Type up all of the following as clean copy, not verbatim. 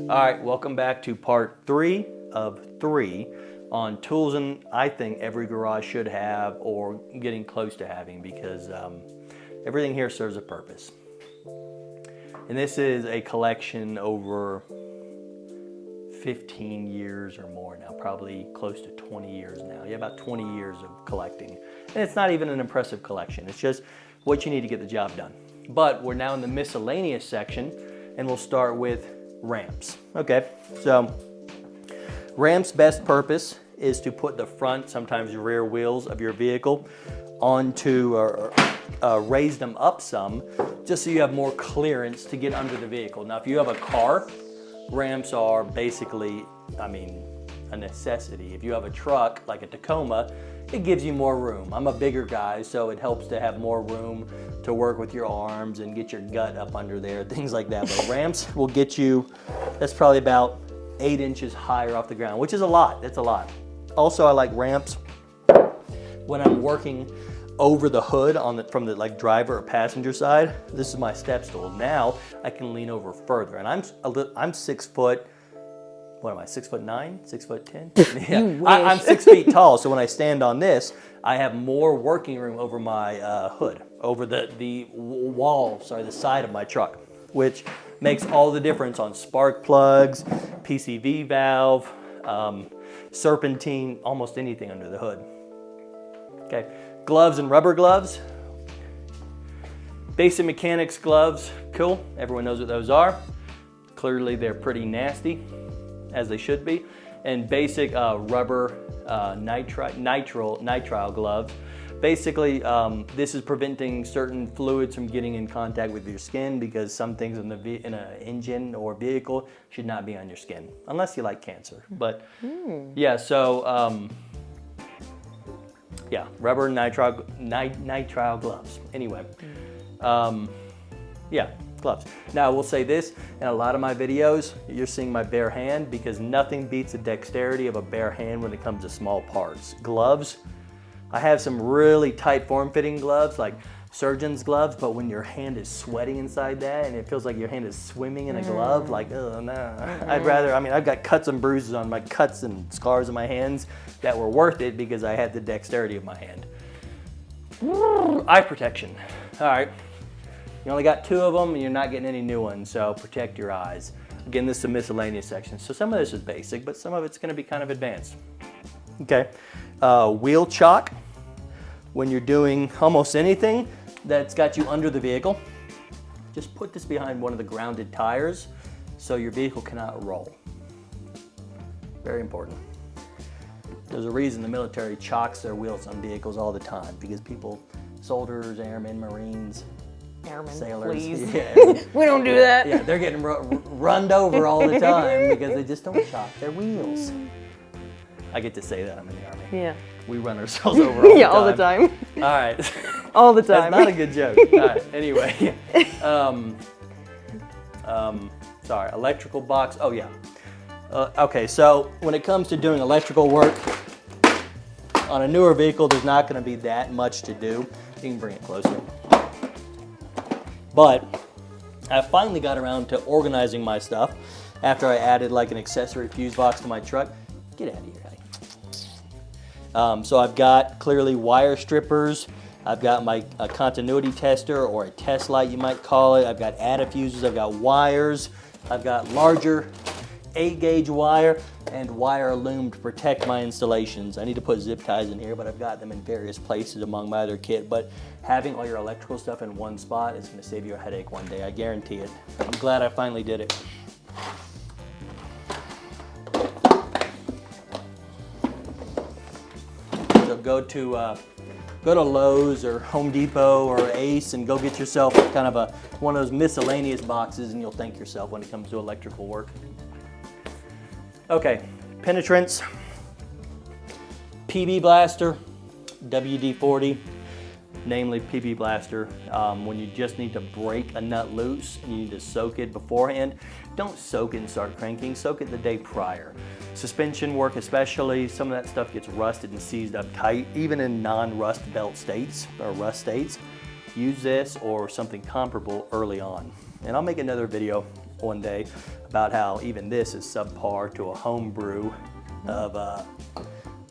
All right, welcome back to part 3 of 3 on tools and I think every garage should have or getting close to having, because everything here serves a purpose. And this is a collection over 15 years or more now, probably close to 20 years now. Yeah, about 20 years of collecting. And it's not even an impressive collection. It's just what you need to get the job done. But we're now in the miscellaneous section, and we'll start with ramps. Okay, so ramps' best purpose is to put the front, sometimes rear wheels of your vehicle onto or raise them up some, just so you have more clearance to get under the vehicle. Now, if you have a car, ramps are basically, I mean, a necessity. If you have a truck, like a Tacoma, it gives you more room. I'm a bigger guy, so it helps to have more room to work with your arms and get your gut up under there, things like that. But ramps will get you, that's probably about 8 inches higher off the ground, which is a lot. That's a lot. Also, I like ramps when I'm working over the hood on from the like driver or passenger side. This is my step stool. Now I can lean over further, and I'm 6 foot. What am I, 6'9", 6'10"? Yeah, I'm 6 feet tall, so when I stand on this, I have more working room over my hood, over the wall, sorry, the side of my truck, which makes all the difference on spark plugs, PCV valve, serpentine, almost anything under the hood. Okay, gloves and rubber gloves. Basic mechanics gloves, cool, everyone knows what those are. Clearly they're pretty nasty, as they should be. And basic rubber nitrile gloves. Basically, this is preventing certain fluids from getting in contact with your skin, because some things in an engine or vehicle should not be on your skin, unless you like cancer. But yeah, so yeah, rubber nitrile gloves. Anyway, yeah, gloves. Now, I will say this, in a lot of my videos, you're seeing my bare hand, because nothing beats the dexterity of a bare hand when it comes to small parts. Gloves, I have some really tight form-fitting gloves, like surgeon's gloves, but when your hand is sweating inside that and it feels like your hand is swimming in a glove, like, oh no. I'd rather, I mean, I've got cuts and bruises on my cuts and scars on my hands that were worth it because I had the dexterity of my hand. Eye protection. All right. You only got 2 of them and you're not getting any new ones, so protect your eyes. Again, this is a miscellaneous section, so some of this is basic, but some of it's gonna be kind of advanced. Okay, wheel chock. When you're doing almost anything that's got you under the vehicle, just put this behind one of the grounded tires so your vehicle cannot roll. Very important. There's a reason the military chocks their wheels on vehicles all the time, because people, soldiers, airmen, Marines, sailors, please. Yeah, We don't do that. Yeah, they're getting runned over all the time because they just don't chock their wheels. I get to say that, I'm in the Army. Yeah. We run ourselves over all the time. All the time. All right. All the time. That's not a good joke. All right, anyway. Sorry, electrical box. Oh, yeah. Okay, so when it comes to doing electrical work, on a newer vehicle, there's not going to be that much to do. You can bring it closer. But I finally got around to organizing my stuff after I added like an accessory fuse box to my truck. Get out of here, honey. So I've got clearly wire strippers. I've got my continuity tester, or a test light you might call it. I've got addifuses, I've got wires. I've got larger 8-gauge wire and wire loom to protect my installations. I need to put zip ties in here, but I've got them in various places among my other kit. But having all your electrical stuff in one spot is going to save you a headache one day, I guarantee it. I'm glad I finally did it. So go to Lowe's or Home Depot or Ace and go get yourself kind of one of those miscellaneous boxes, and you'll thank yourself when it comes to electrical work. Okay, penetrants, PB blaster, WD-40, namely PB blaster. When you just need to break a nut loose and you need to soak it beforehand, don't soak it and start cranking, soak it the day prior. Suspension work especially, some of that stuff gets rusted and seized up tight, even in non-rust belt states or rust states. use this or something comparable early on. And I'll make another video one day about how even this is subpar to a home brew of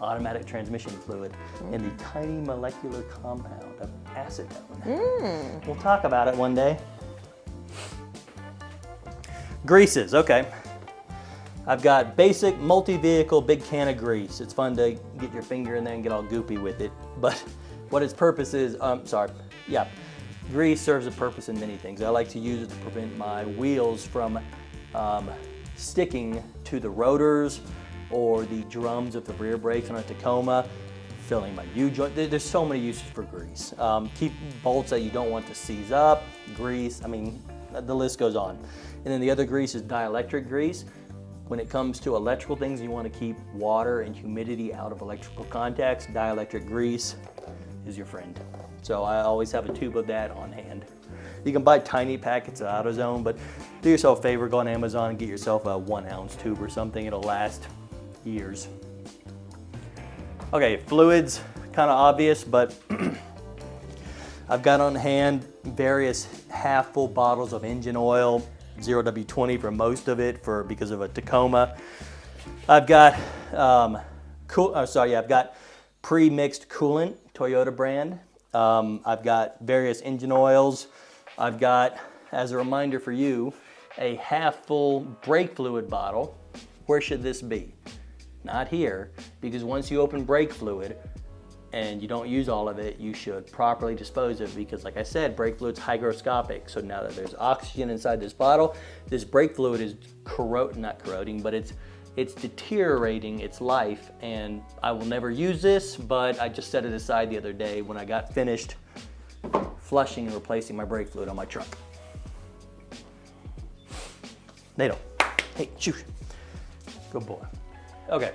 automatic transmission fluid and the tiny molecular compound of acetone. We'll talk about it one day. Greases, okay. I've got basic multi-vehicle big can of grease. It's fun to get your finger in there and get all goopy with it. But what its purpose is, grease serves a purpose in many things. I like to use it to prevent my wheels from sticking to the rotors or the drums of the rear brakes on a Tacoma, filling my U-joint. There's so many uses for grease. Keep bolts that you don't want to seize up, grease, I mean, the list goes on. And then the other grease is dielectric grease. When it comes to electrical things, you want to keep water and humidity out of electrical contacts. Dielectric grease is your friend. So I always have a tube of that on hand. You can buy tiny packets of AutoZone, but do yourself a favor, go on Amazon and get yourself a 1 ounce tube or something. It'll last years. Okay, fluids, kind of obvious, but I've got on hand various half full bottles of engine oil, 0W20 for most of it because of a Tacoma. I've got I've got pre-mixed coolant, Toyota brand. I've got various engine oils. I've got, as a reminder for you, a half full brake fluid bottle. Where should this be? Not here, because once you open brake fluid and you don't use all of it, you should properly dispose of it because, like I said, brake fluid's hygroscopic. So now that there's oxygen inside this bottle, this brake fluid is not corroding, but it's deteriorating its life, and I will never use this, but I just set it aside the other day when I got finished flushing and replacing my brake fluid on my truck. NATO, hey, shoot. Good boy. Okay,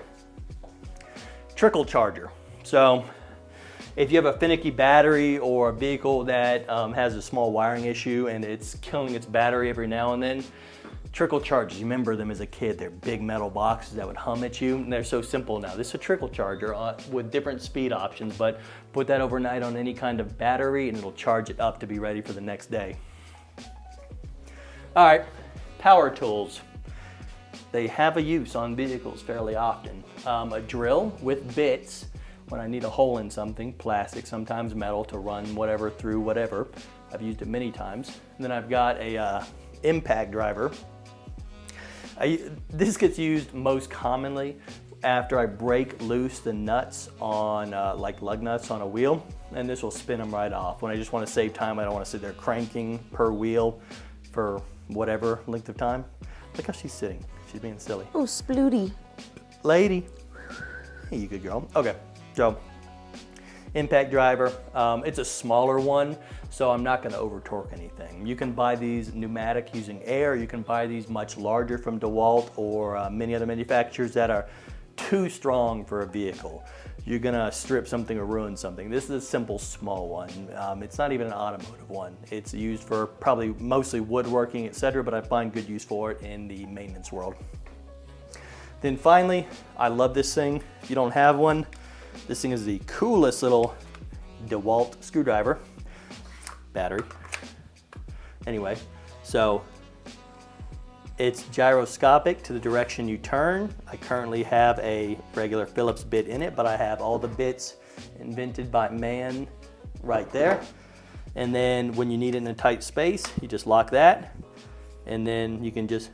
trickle charger. So if you have a finicky battery or a vehicle that has a small wiring issue and it's killing its battery every now and then, trickle chargers, you remember them as a kid, they're big metal boxes that would hum at you, and they're so simple now. This is a trickle charger with different speed options, but put that overnight on any kind of battery and it'll charge it up to be ready for the next day. All right, power tools. They have a use on vehicles fairly often. A drill with bits when I need a hole in something, plastic, sometimes metal, to run whatever through whatever. I've used it many times. And then I've got a impact driver. This gets used most commonly after I break loose the nuts on, like lug nuts on a wheel, and this will spin them right off. When I just want to save time, I don't want to sit there cranking per wheel for whatever length of time. Look how she's sitting. She's being silly. Oh, splooty. Lady. Hey, you good girl. Okay, so impact driver. It's a smaller one, so I'm not going to over torque anything. You can buy these pneumatic using air. You can buy these much larger from DeWalt or many other manufacturers that are too strong for a vehicle. You're going to strip something or ruin something. This is a simple small one. It's not even an automotive one. It's used for probably mostly woodworking, etc., but I find good use for it in the maintenance world. Then finally, I love this thing. If you don't have one, this thing is the coolest little DeWalt screwdriver. Battery. Anyway, so it's gyroscopic to the direction you turn. I currently have a regular Phillips bit in it, but I have all the bits invented by man right there. And then when you need it in a tight space, you just lock that, and then you can just,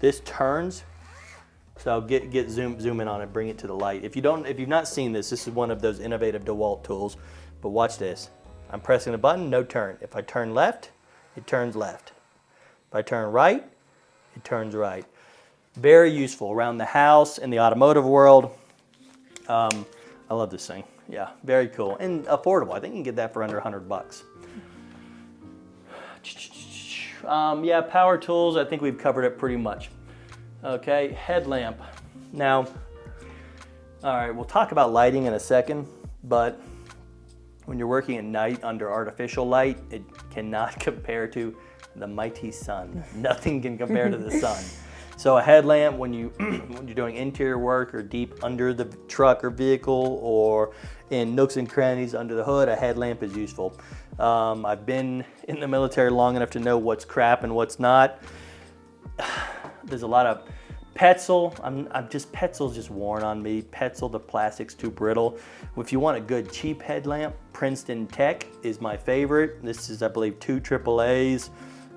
this turns. So get zoom in on it, bring it to the light. If you've not seen this, this is one of those innovative DeWalt tools. But watch this. I'm pressing a button, no turn. If I turn left, it turns left. If I turn right, it turns right. Very useful around the house, in the automotive world. I love this thing. Yeah, very cool and affordable. I think you can get that for under 100 bucks. Yeah, power tools, I think we've covered it pretty much. Okay, headlamp. Now, all right, we'll talk about lighting in a second, but when you're working at night under artificial light, it cannot compare to the mighty sun. Nothing can compare to the sun. So a headlamp when when you're doing interior work or deep under the truck or vehicle or in nooks and crannies under the hood, a headlamp is useful. I've been in the military long enough to know what's crap and what's not. There's a lot of Petzl. Petzl's just worn on me. Petzl, the plastic's too brittle. If you want a good cheap headlamp, Princeton Tech is my favorite. This is, I believe, 2 AAAs.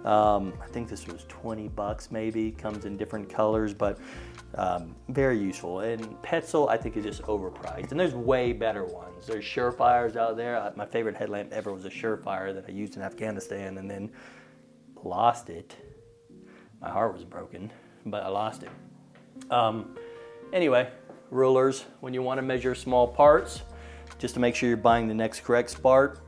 I think this was 20 bucks maybe, comes in different colors, but very useful. And Petzl, I think, is just overpriced. And there's way better ones. There's Surefires out there. My favorite headlamp ever was a Surefire that I used in Afghanistan and then lost it. My heart was broken, but I lost it. Anyway, rulers, when you want to measure small parts, just to make sure you're buying the next correct part,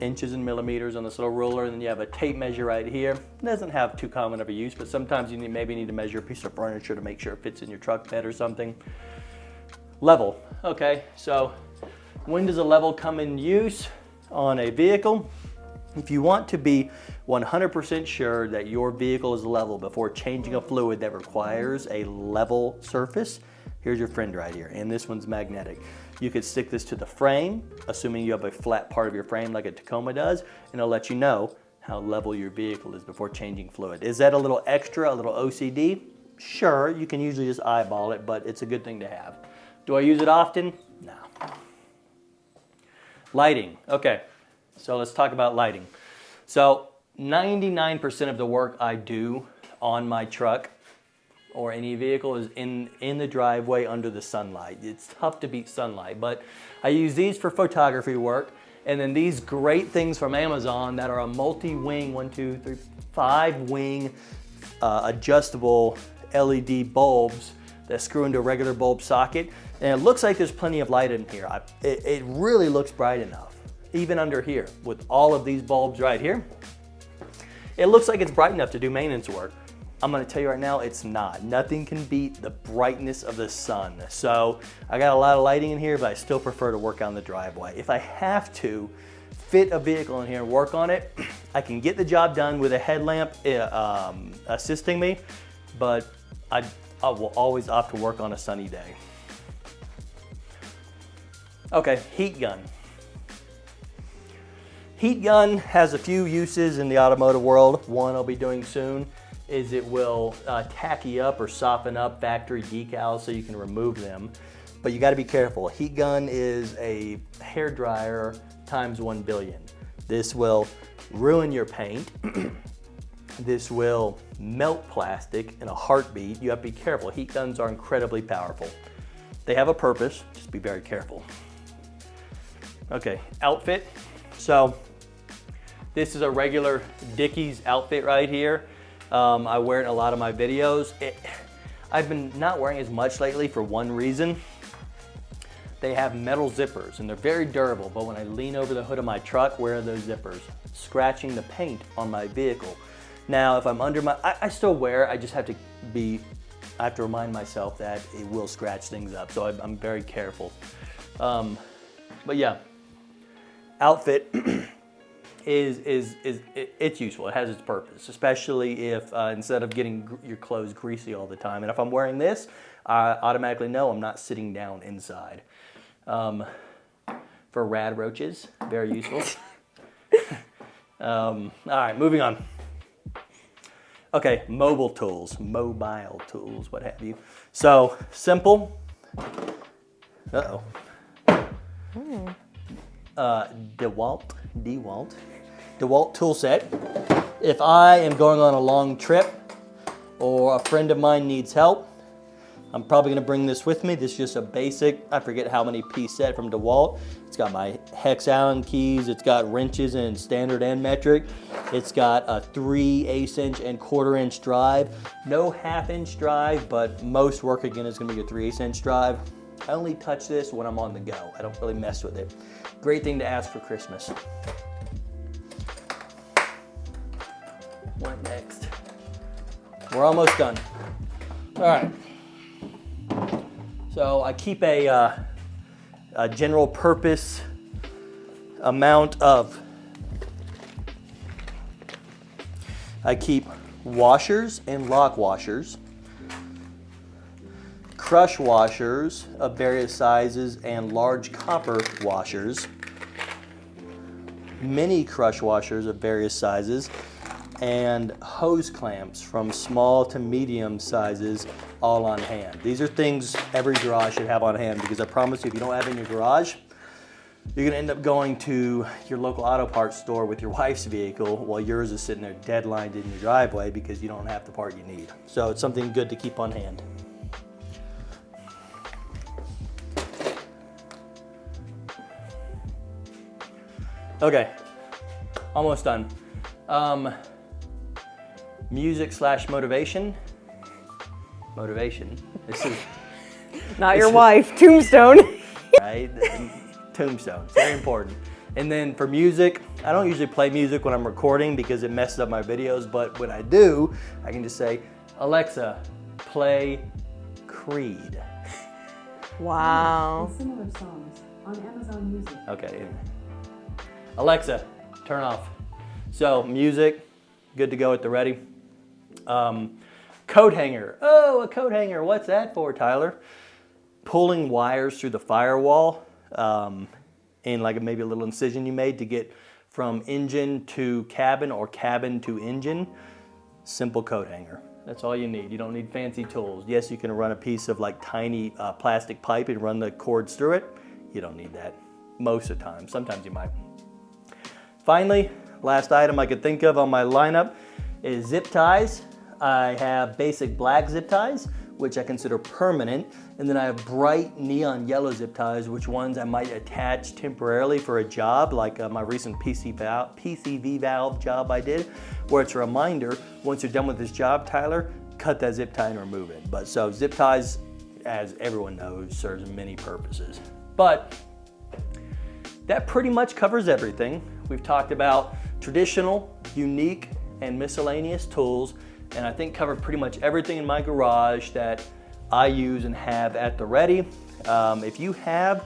inches and millimeters on this little ruler, and then you have a tape measure right here. It doesn't have too common of a use, but sometimes you maybe need to measure a piece of furniture to make sure it fits in your truck bed or something. Level, okay, so when does a level come in use on a vehicle? If you want to be 100% sure that your vehicle is level before changing a fluid that requires a level surface, here's your friend right here, and this one's magnetic. You could stick this to the frame, assuming you have a flat part of your frame like a Tacoma does, and it'll let you know how level your vehicle is before changing fluid. Is that a little extra, a little OCD? Sure, you can usually just eyeball it, but it's a good thing to have. Do I use it often? No. Lighting, okay, so let's talk about lighting. So 99% of the work I do on my truck or any vehicle is in the driveway under the sunlight. It's tough to beat sunlight, but I use these for photography work, and then these great things from Amazon that are a multi-wing, 5-wing adjustable LED bulbs that screw into a regular bulb socket, and it looks like there's plenty of light in here. It really looks bright enough, even under here with all of these bulbs right here. It looks like it's bright enough to do maintenance work. I'm gonna tell you right now, it's not. Nothing can beat the brightness of the sun. So I got a lot of lighting in here, but I still prefer to work on the driveway. If I have to fit a vehicle in here and work on it, I can get the job done with a headlamp assisting me, but I will always opt to work on a sunny day. Okay, heat gun. Heat gun has a few uses in the automotive world. One I'll be doing soon is it will tacky up or soften up factory decals so you can remove them. But you gotta be careful. A heat gun is a hair dryer times 1 billion. This will ruin your paint. This will melt plastic in a heartbeat. You have to be careful. Heat guns are incredibly powerful. They have a purpose, just be very careful. Okay, outfit. So this is a regular Dickies outfit right here. I wear it in a lot of my videos. I've been not wearing as much lately for one reason. They have metal zippers and they're very durable, but when I lean over the hood of my truck, where are those zippers? Scratching the paint on my vehicle. Now, if I'm under I still wear it, I just have to remind myself that it will scratch things up, so I'm very careful. But yeah, outfit. It's useful. It has its purpose, especially if instead of getting your clothes greasy all the time. And if I'm wearing this, I automatically know I'm not sitting down inside. For rad roaches, very useful. All right, moving on. Okay, mobile tools, what have you. So simple. DeWalt tool set. If I am going on a long trip or a friend of mine needs help, I'm probably gonna bring this with me. This is just a basic, I forget how many piece set from DeWalt. It's got my hex Allen keys, it's got wrenches in standard and metric. It's got a 3/8 inch and 1/4 inch drive. No 1/2 inch drive, but most work again is gonna be a 3/8 inch drive. I only touch this when I'm on the go. I don't really mess with it. Great thing to ask for Christmas. What next? We're almost done. All right. So I keep a general purpose amount of, I keep washers and lock washers, crush washers of various sizes and large copper washers, mini crush washers of various sizes, and hose clamps from small to medium sizes, all on hand. These are things every garage should have on hand, because I promise you, if you don't have it in your garage, you're gonna end up going to your local auto parts store with your wife's vehicle while yours is sitting there dead-lined in your driveway because you don't have the part you need. So it's something good to keep on hand. Okay, almost done. Music / motivation. Motivation. This is Not your wife, Tombstone. right. Tombstone. It's very important. And then for music, I don't usually play music when I'm recording because it messes up my videos, but when I do, I can just say, Alexa, play Creed. Wow. And similar songs on Amazon Music. Okay. Alexa, turn off. So music, good to go at the ready. Coat hanger. Oh, a coat hanger. What's that for, Tyler? Pulling wires through the firewall in like maybe a little incision you made to get from engine to cabin or cabin to engine. Simple coat hanger. That's all you need. You don't need fancy tools. Yes, you can run a piece of like tiny plastic pipe and run the cords through it. You don't need that most of the time. Sometimes you might. Finally, last item I could think of on my lineup is zip ties. I have basic black zip ties, which I consider permanent, and then I have bright neon yellow zip ties, which ones I might attach temporarily for a job, like my recent PCV valve job I did, where it's a reminder, once you're done with this job, Tyler, cut that zip tie and remove it. But so zip ties, as everyone knows, serves many purposes. But that pretty much covers everything. We've talked about traditional, unique, and miscellaneous tools, and I think covered pretty much everything in my garage that I use and have at the ready. If you have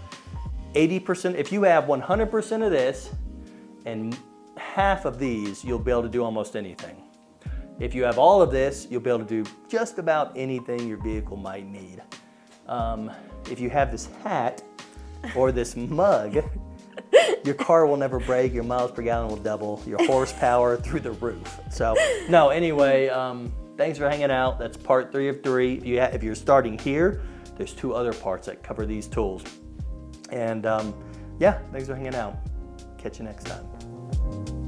80%, if you have 100% of this and half of these, you'll be able to do almost anything. If you have all of this, you'll be able to do just about anything your vehicle might need. If you have this hat or this mug, your car will never break, your miles per gallon will double, your horsepower through the roof. So, no, anyway, thanks for hanging out. That's part 3 of 3. If you're starting here, there's 2 other parts that cover these tools. And yeah, thanks for hanging out. Catch you next time.